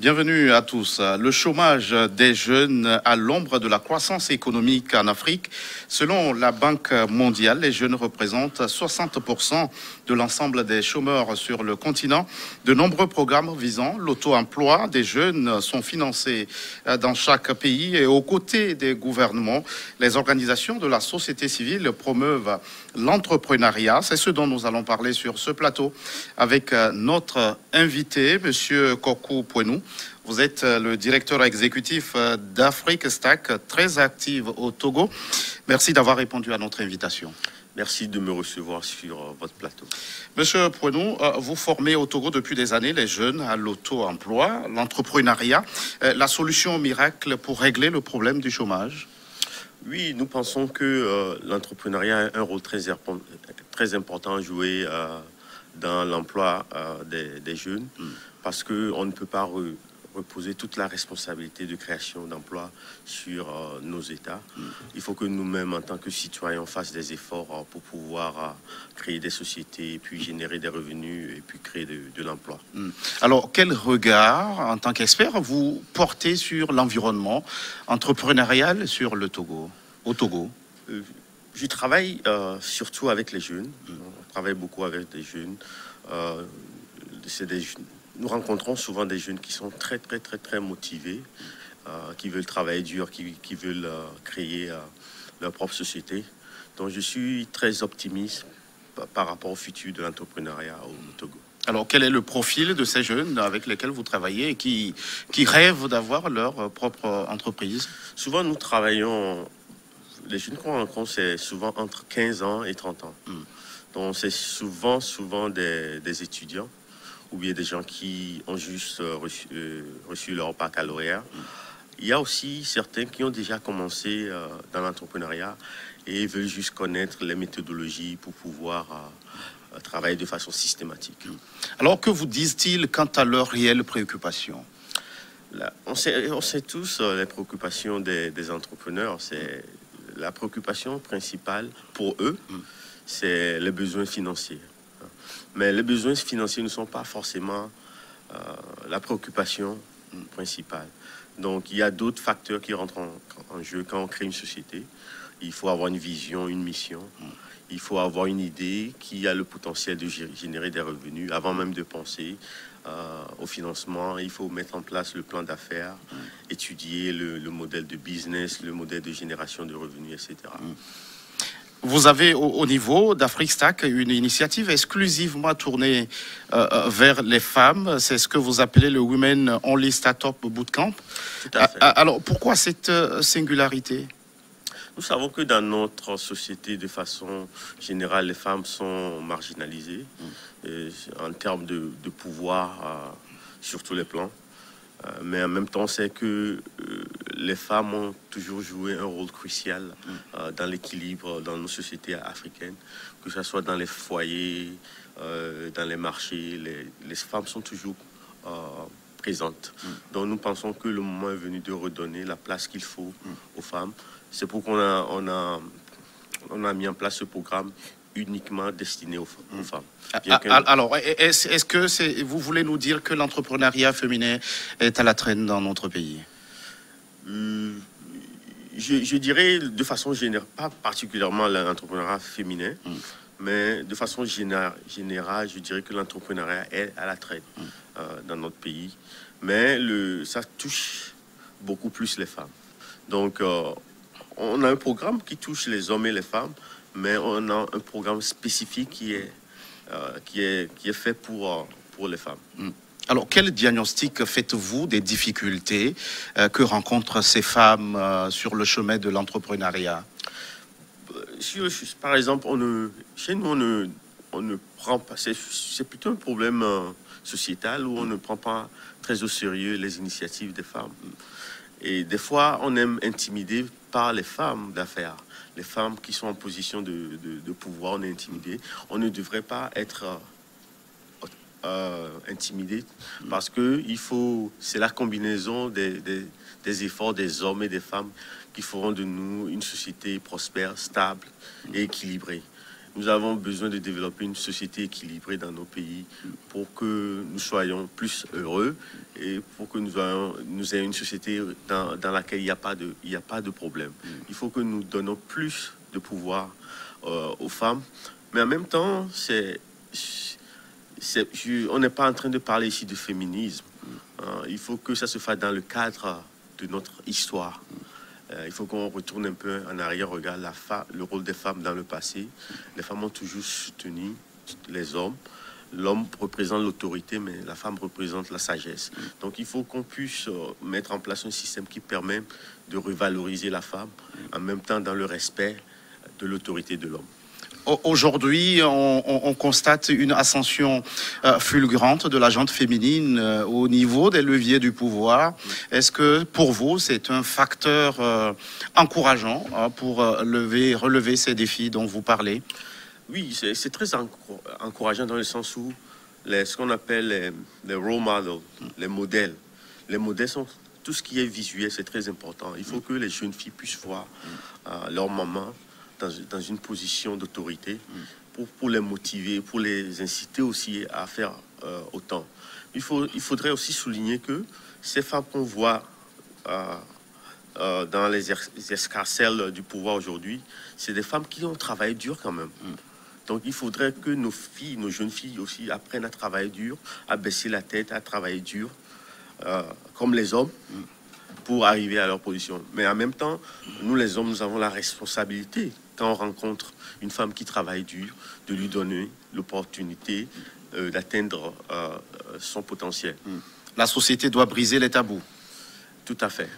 Bienvenue à tous. Le chômage des jeunes à l'ombre de la croissance économique en Afrique. Selon la Banque mondiale, les jeunes représentent 60% de l'ensemble des chômeurs sur le continent. De nombreux programmes visant l'auto-emploi des jeunes sont financés dans chaque pays et aux côtés des gouvernements, les organisations de la société civile promeuvent l'entrepreneuriat. C'est ce dont nous allons parler sur ce plateau avec notre invité, Monsieur Kokou Pwenou. Vous êtes le directeur exécutif d'Afrique Stack, très active au Togo. Merci d'avoir répondu à notre invitation. Merci de me recevoir sur votre plateau. Monsieur Pwenou, vous formez au Togo depuis des années les jeunes à l'auto-emploi, l'entrepreneuriat, la solution miracle pour régler le problème du chômage? Oui, nous pensons que l'entrepreneuriat a un rôle très important à jouer dans l'emploi des jeunes parce qu'on ne peut pas reposer toute la responsabilité de création d'emplois sur nos États. Il faut que nous-mêmes, en tant que citoyens, on fasse des efforts pour pouvoir créer des sociétés, puis générer des revenus et puis créer de l'emploi. Alors, quel regard, en tant qu'expert, vous portez sur l'environnement entrepreneurial sur le Togo, au Togo? Je travaille surtout avec les jeunes. On travaille beaucoup avec des jeunes. Nous rencontrons souvent des jeunes qui sont très motivés, qui veulent travailler dur, qui veulent créer leur propre société. Donc je suis très optimiste par rapport au futur de l'entrepreneuriat au Togo. Alors, quel est le profil de ces jeunes avec lesquels vous travaillez et qui rêvent d'avoir leur propre entreprise? Souvent, nous travaillons... Les jeunes qu'on rencontre, c'est souvent entre 15 ans et 30 ans. Donc c'est souvent des étudiants ou bien des gens qui ont juste reçu leur baccalauréat. Il y a aussi certains qui ont déjà commencé dans l'entrepreneuriat et veulent juste connaître les méthodologies pour pouvoir travailler de façon systématique. Alors, que vous disent-ils quant à leurs réelles préoccupations? Là, on sait tous les préoccupations des entrepreneurs. C'est la préoccupation principale pour eux, c'est les besoins financiers. Mais les besoins financiers ne sont pas forcément la préoccupation principale. Donc, il y a d'autres facteurs qui rentrent en jeu quand on crée une société. Il faut avoir une vision, une mission. Il faut avoir une idée qui a le potentiel de générer des revenus avant même de penser au financement. Il faut mettre en place le plan d'affaires, étudier le modèle de business, le modèle de génération de revenus, etc. Vous avez au niveau d'Afrique Stack une initiative exclusivement tournée vers les femmes. C'est ce que vous appelez le Women Only Startup Bootcamp. Tout à fait. Alors, pourquoi cette singularité? Nous savons que dans notre société, de façon générale, les femmes sont marginalisées en termes de pouvoir sur tous les plans. Mais en même temps, c'est que les femmes ont toujours joué un rôle crucial dans l'équilibre dans nos sociétés africaines, que ce soit dans les foyers, dans les marchés. Les femmes sont toujours présentes. Donc nous pensons que le moment est venu de redonner la place qu'il faut aux femmes. C'est pourquoi on a mis en place ce programme uniquement destiné aux femmes. Alors, est-ce que vous voulez nous dire que l'entrepreneuriat féminin est à la traîne dans notre pays? Je dirais de façon générale, pas particulièrement l'entrepreneuriat féminin, mais de façon générale, je dirais que l'entrepreneuriat est à la traîne dans notre pays. Mais ça touche beaucoup plus les femmes. Donc, on a un programme qui touche les hommes et les femmes, mais on a un programme spécifique qui est fait pour les femmes. Alors, quel diagnostic faites-vous des difficultés que rencontrent ces femmes sur le chemin de l'entrepreneuriat? Par exemple, chez nous, on ne prend pas... C'est plutôt un problème sociétal où on ne prend pas très au sérieux les initiatives des femmes. Et des fois, on aime intimider par les femmes d'affaires. Les femmes qui sont en position de pouvoir, on est intimidé. On ne devrait pas être intimidé parce que c'est la combinaison des efforts des hommes et des femmes qui feront de nous une société prospère, stable et équilibrée. Nous avons besoin de développer une société équilibrée dans nos pays pour que nous soyons plus heureux et pour que nous ayons une société dans laquelle il n'y a pas de problème. Il faut que nous donnons plus de pouvoir aux femmes, mais en même temps, on n'est pas en train de parler ici de féminisme. Il faut que ça se fasse dans le cadre de notre histoire. Il faut qu'on retourne un peu en arrière, regarde le rôle des femmes dans le passé. Les femmes ont toujours soutenu les hommes. L'homme représente l'autorité, mais la femme représente la sagesse. Donc il faut qu'on puisse mettre en place un système qui permet de revaloriser la femme, en même temps dans le respect de l'autorité de l'homme. Aujourd'hui, on constate une ascension fulgurante de la gente féminine au niveau des leviers du pouvoir. Est-ce que pour vous, c'est un facteur encourageant pour relever ces défis dont vous parlez? Oui, c'est très encourageant dans le sens où ce qu'on appelle les role models, les modèles. Les modèles sont tout ce qui est visuel, c'est très important. Il faut que les jeunes filles puissent voir leur maman dans une position d'autorité pour les motiver, pour les inciter aussi à faire autant. Il faudrait aussi souligner que ces femmes qu'on voit dans les escarcelles du pouvoir aujourd'hui, c'est des femmes qui ont travaillé dur quand même. Donc il faudrait que nos filles, nos jeunes filles aussi apprennent à travailler dur, à baisser la tête, à travailler dur, comme les hommes, pour arriver à leur position. Mais en même temps, nous les hommes, nous avons la responsabilité, quand on rencontre une femme qui travaille dur, de lui donner l'opportunité d'atteindre son potentiel. La société doit briser les tabous. Tout à fait.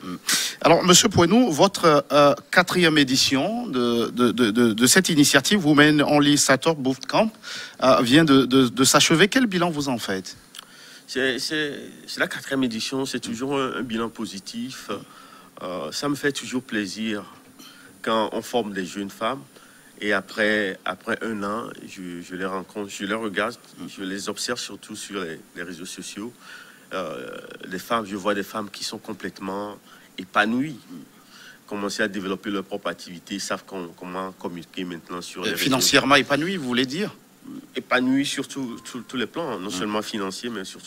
Alors, Monsieur Poinou, votre 4e édition de cette initiative Women Only Startup Bootcamp vient de s'achever. Quel bilan vous en faites? C'est la 4e édition, c'est toujours un bilan positif. Ça me fait toujours plaisir quand on forme des jeunes femmes et après un an, je les rencontre, je les regarde, je les observe surtout sur les réseaux sociaux. Les femmes, je vois des femmes qui sont complètement épanouies, commencer à développer leur propre activité, savent comment communiquer maintenant sur les réseaux. Financièrement épanouies, vous voulez dire? Épanouies sur tous les plans, non seulement financier, mais sur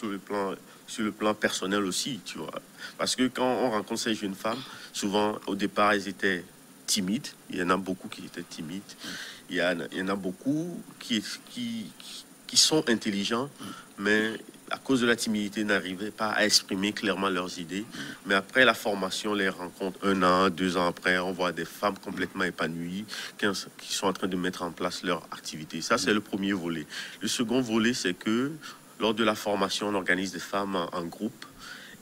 le plan personnel aussi, tu vois. Parce que quand on rencontre ces jeunes femmes, souvent au départ elles étaient timides. Il y en a beaucoup qui étaient timides. Il y en a beaucoup qui sont intelligents, mais à cause de la timidité, n'arrivaient pas à exprimer clairement leurs idées. Mais après la formation, les rencontres 1 an, 2 ans après, on voit des femmes complètement épanouies qui sont en train de mettre en place leur activité. Ça, c'est le premier volet. Le second volet, c'est que lors de la formation, on organise des femmes en groupe.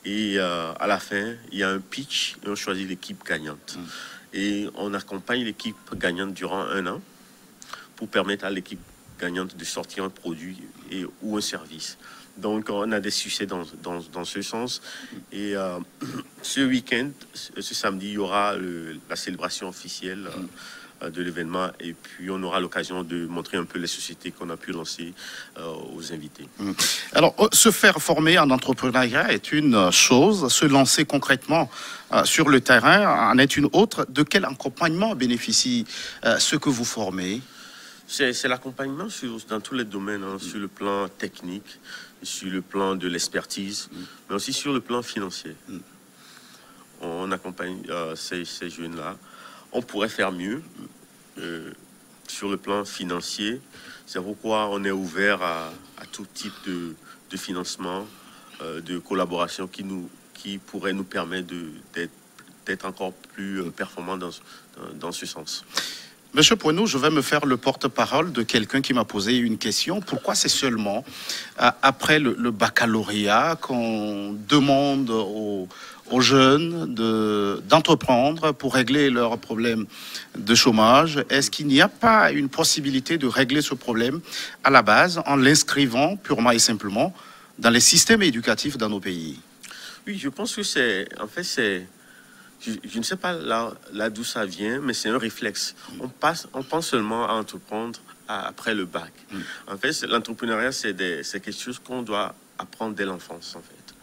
Et à la fin, il y a un pitch et on choisit l'équipe gagnante. Et on accompagne l'équipe gagnante durant 1 an pour permettre à l'équipe gagnante de sortir un produit ou un service. Donc, on a des succès dans ce sens. Et ce week-end, ce samedi, il y aura la célébration officielle de l'événement. Et puis, on aura l'occasion de montrer un peu les sociétés qu'on a pu lancer aux invités. Alors, se faire former en entrepreneuriat est une chose. Se lancer concrètement sur le terrain en est une autre. De quel accompagnement bénéficie ce que vous formez? C'est l'accompagnement dans tous les domaines, sur le plan technique, sur le plan de l'expertise, mais aussi sur le plan financier. On accompagne ces jeunes-là. On pourrait faire mieux sur le plan financier. C'est pourquoi on est ouvert à tout type de financement, de collaboration qui pourrait nous permettre d'être encore plus performants dans ce sens. Monsieur Poinou, je vais me faire le porte-parole de quelqu'un qui m'a posé une question. Pourquoi c'est seulement après le baccalauréat qu'on demande aux jeunes d'entreprendre pour régler leurs problèmes de chômage? Est-ce qu'il n'y a pas une possibilité de régler ce problème à la base en l'inscrivant purement et simplement dans les systèmes éducatifs dans nos pays? Oui, je pense que c'est... Je ne sais pas là d'où ça vient, mais c'est un réflexe. On pense seulement à entreprendre après le bac. En fait, l'entrepreneuriat, c'est quelque chose qu'on doit apprendre dès l'enfance, en fait.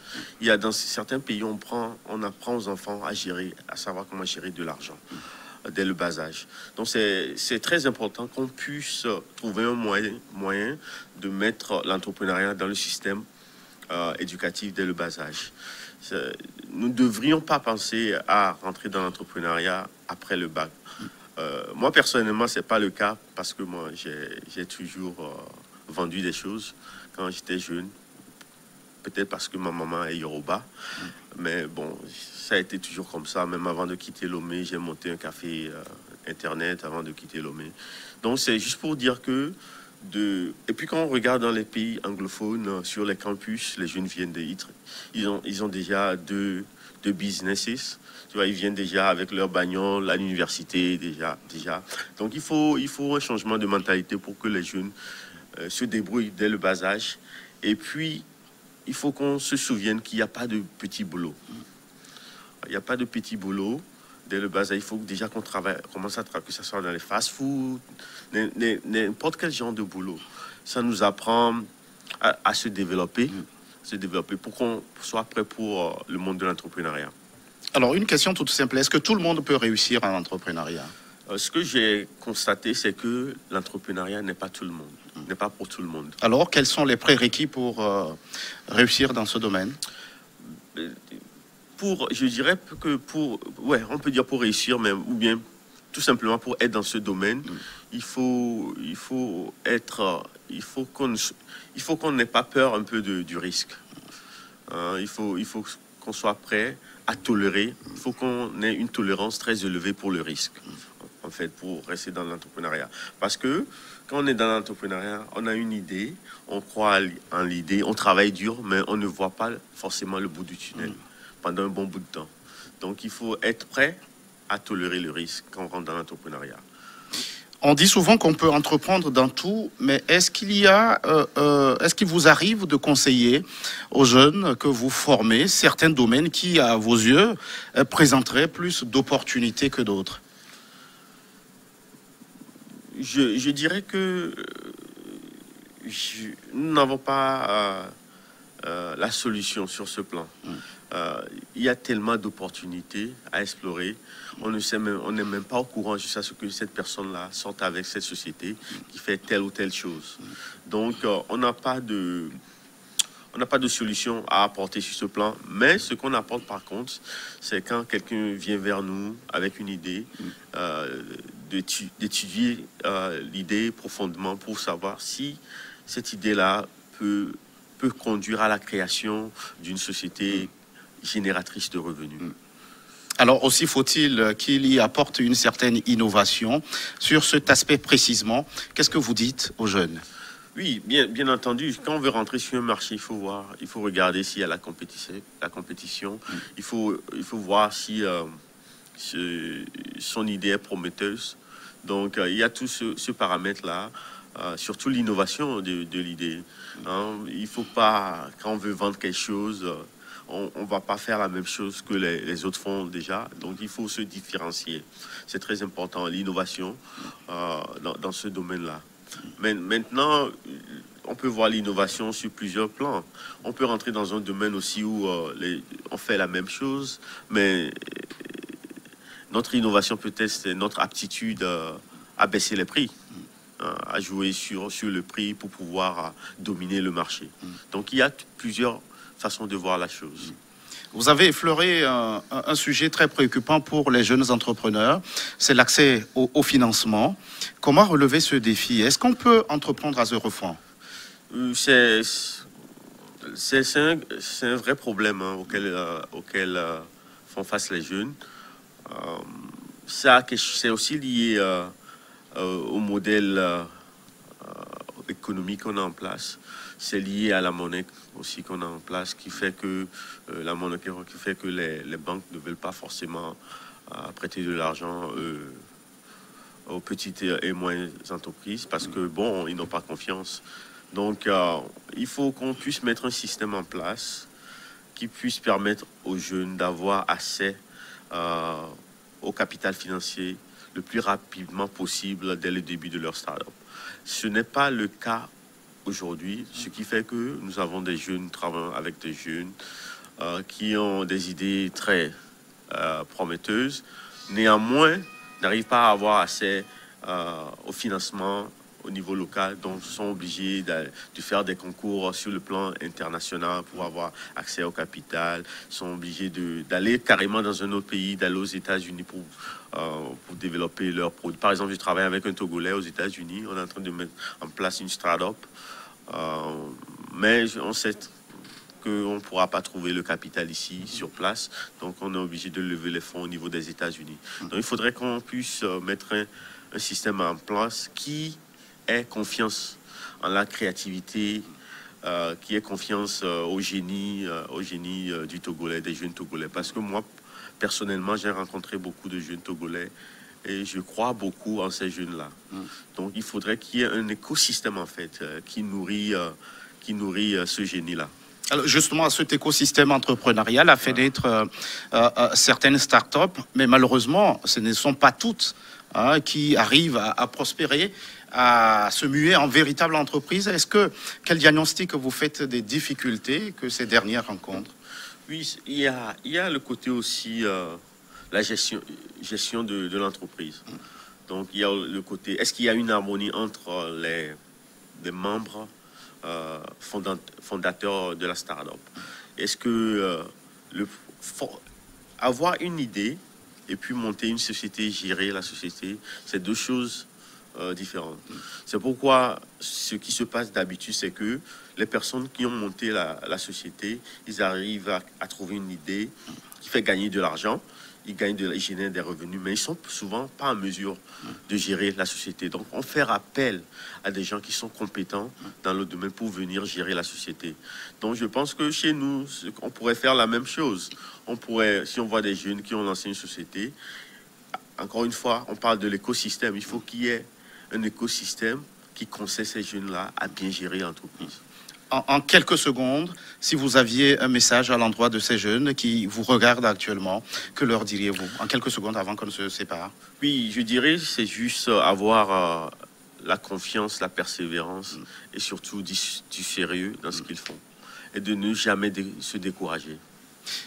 Il y a dans certains pays, on apprend aux enfants à gérer, à savoir comment gérer de l'argent. dès le bas âge. Donc c'est très important qu'on puisse trouver un moyen de mettre l'entrepreneuriat dans le système éducatif dès le bas âge. Nous ne devrions pas penser à rentrer dans l'entrepreneuriat après le bac. Moi, personnellement, ce n'est pas le cas parce que moi, j'ai toujours vendu des choses quand j'étais jeune. Peut-être parce que ma maman est Yoruba. Mais bon, ça a été toujours comme ça. Même avant de quitter Lomé, j'ai monté un café Internet avant de quitter Lomé. Donc, c'est juste pour dire que... Et puis, quand on regarde dans les pays anglophones, sur les campus, les jeunes viennent ils ont déjà deux businesses. Tu vois, ils viennent déjà avec leur bagnole à l'université, déjà. Donc, il faut un changement de mentalité pour que les jeunes se débrouillent dès le bas âge. Et puis, il faut qu'on se souvienne qu'il n'y a pas de petit boulot. Il n'y a pas de petit boulot dès le bas âge. Il faut déjà qu'on commence à travailler, que ce soit dans les fast-food, n'importe quel genre de boulot. Ça nous apprend à se développer pour qu'on soit prêt pour le monde de l'entrepreneuriat. Alors, une question toute simple. Est-ce que tout le monde peut réussir en entrepreneuriat? Ce que j'ai constaté, c'est que l'entrepreneuriat n'est pas tout le monde, n'est pas pour tout le monde. Alors, quels sont les prérequis pour réussir dans ce domaine? Je dirais que on peut dire pour réussir, mais ou bien tout simplement pour être dans ce domaine, il faut qu'on n'ait pas peur un peu du risque. Il faut qu'on soit prêt à tolérer. Il faut qu'on ait une tolérance très élevée pour le risque, en fait, pour rester dans l'entrepreneuriat. Parce que quand on est dans l'entrepreneuriat, on a une idée, on croit en l'idée, on travaille dur, mais on ne voit pas forcément le bout du tunnel pendant un bon bout de temps. Donc, il faut être prêt à tolérer le risque quand on rentre dans l'entrepreneuriat. On dit souvent qu'on peut entreprendre dans tout, mais est-ce qu'il vous arrive de conseiller aux jeunes que vous formez certains domaines qui, à vos yeux, présenteraient plus d'opportunités que d'autres? Je dirais que nous n'avons pas la solution sur ce plan. Il y a tellement d'opportunités à explorer. On n'est même pas au courant jusqu'à ce que cette personne-là sorte avec cette société qui fait telle ou telle chose. Donc, on n'a pas de solution à apporter sur ce plan. Mais ce qu'on apporte par contre, c'est quand quelqu'un vient vers nous avec une idée, d'étudier l'idée profondément pour savoir si cette idée-là peut conduire à la création d'une société génératrice de revenus. Alors aussi faut-il qu'il y apporte une certaine innovation sur cet aspect précisément. Qu'est-ce que vous dites aux jeunes? Oui, bien entendu. Quand on veut rentrer sur un marché, il faut regarder s'il y a la compétition. Il faut voir si son idée est prometteuse. Donc il y a tout ce paramètre-là. Surtout l'innovation de l'idée. Il faut pas, quand on veut vendre quelque chose, on va pas faire la même chose que les autres font déjà. Donc il faut se différencier. C'est très important, l'innovation dans ce domaine-là. Mais maintenant, on peut voir l'innovation sur plusieurs plans. On peut rentrer dans un domaine aussi où on fait la même chose, mais notre innovation peut-être c'est notre aptitude à baisser les prix. À jouer sur le prix pour pouvoir dominer le marché. Donc il y a plusieurs façons de voir la chose. Vous avez effleuré un sujet très préoccupant pour les jeunes entrepreneurs, c'est l'accès au financement. Comment relever ce défi? Est-ce qu'on peut entreprendre à zéro franc? C'est un vrai problème auquel font face les jeunes. C'est aussi lié au modèle économique qu'on a en place. C'est lié à la monnaie aussi qu'on a en place qui fait que la monnaie qui fait que les banques ne veulent pas forcément prêter de l'argent aux petites et moyennes entreprises parce que bon, ils n'ont pas confiance. Donc il faut qu'on puisse mettre un système en place qui puisse permettre aux jeunes d'avoir accès au capital financier le plus rapidement possible dès le début de leur start-up. Ce n'est pas le cas aujourd'hui, ce qui fait que nous avons des jeunes travaillant avec des jeunes qui ont des idées très prometteuses. Néanmoins, n'arrivent pas à avoir accès au financement au niveau local, donc sont obligés de faire des concours sur le plan international pour avoir accès au capital, sont obligés d'aller carrément dans un autre pays, d'aller aux États-Unis pour développer leurs produits. Par exemple, je travaille avec un Togolais aux États-Unis, on est en train de mettre en place une start-up, mais on sait qu'on ne pourra pas trouver le capital ici, sur place, donc on est obligé de lever les fonds au niveau des États-Unis. Donc il faudrait qu'on puisse mettre un système en place qui ait confiance en la créativité, qui ait confiance au génie du Togolais, des jeunes Togolais. Parce que moi, personnellement, j'ai rencontré beaucoup de jeunes Togolais et je crois beaucoup en ces jeunes-là. Donc il faudrait qu'il y ait un écosystème, en fait, qui nourrit ce génie-là. Alors justement, cet écosystème entrepreneurial a fait naître certaines startups, mais malheureusement, ce ne sont pas toutes qui arrivent à prospérer, à se muer en véritable entreprise. Quel diagnostic vous faites des difficultés que ces dernières rencontrent? Oui, il y a le côté aussi, la gestion de l'entreprise. Donc il y a le côté, est-ce qu'il y a une harmonie entre les membres fondateur de la start-up? Est-ce que avoir une idée et puis monter une société, gérer la société, c'est deux choses différentes. C'est pourquoi ce qui se passe d'habitude, c'est que les personnes qui ont monté la société, ils arrivent à trouver une idée qui fait gagner de l'argent. Ils génèrent des revenus, mais ils sont souvent pas en mesure de gérer la société. Donc, on fait appel à des gens qui sont compétents dans le domaine pour venir gérer la société. Donc, je pense que chez nous, on pourrait faire la même chose. On pourrait, si on voit des jeunes qui ont lancé une société, encore une fois, on parle de l'écosystème. Il faut qu'il y ait un écosystème qui conseille ces jeunes-là à bien gérer l'entreprise. En quelques secondes, si vous aviez un message à l'endroit de ces jeunes qui vous regardent actuellement, que leur diriez-vous en quelques secondes avant qu'on ne se sépare? Oui, je dirais c'est juste avoir la confiance, la persévérance et surtout du sérieux dans ce qu'ils font et de ne jamais se décourager.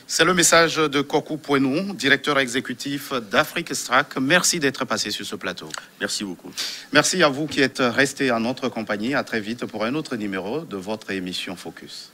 C'est le message de Kokou Pouenou, directeur exécutif d'Afrique Extract. Merci d'être passé sur ce plateau. Merci beaucoup. Merci à vous qui êtes restés en notre compagnie. À très vite pour un autre numéro de votre émission Focus.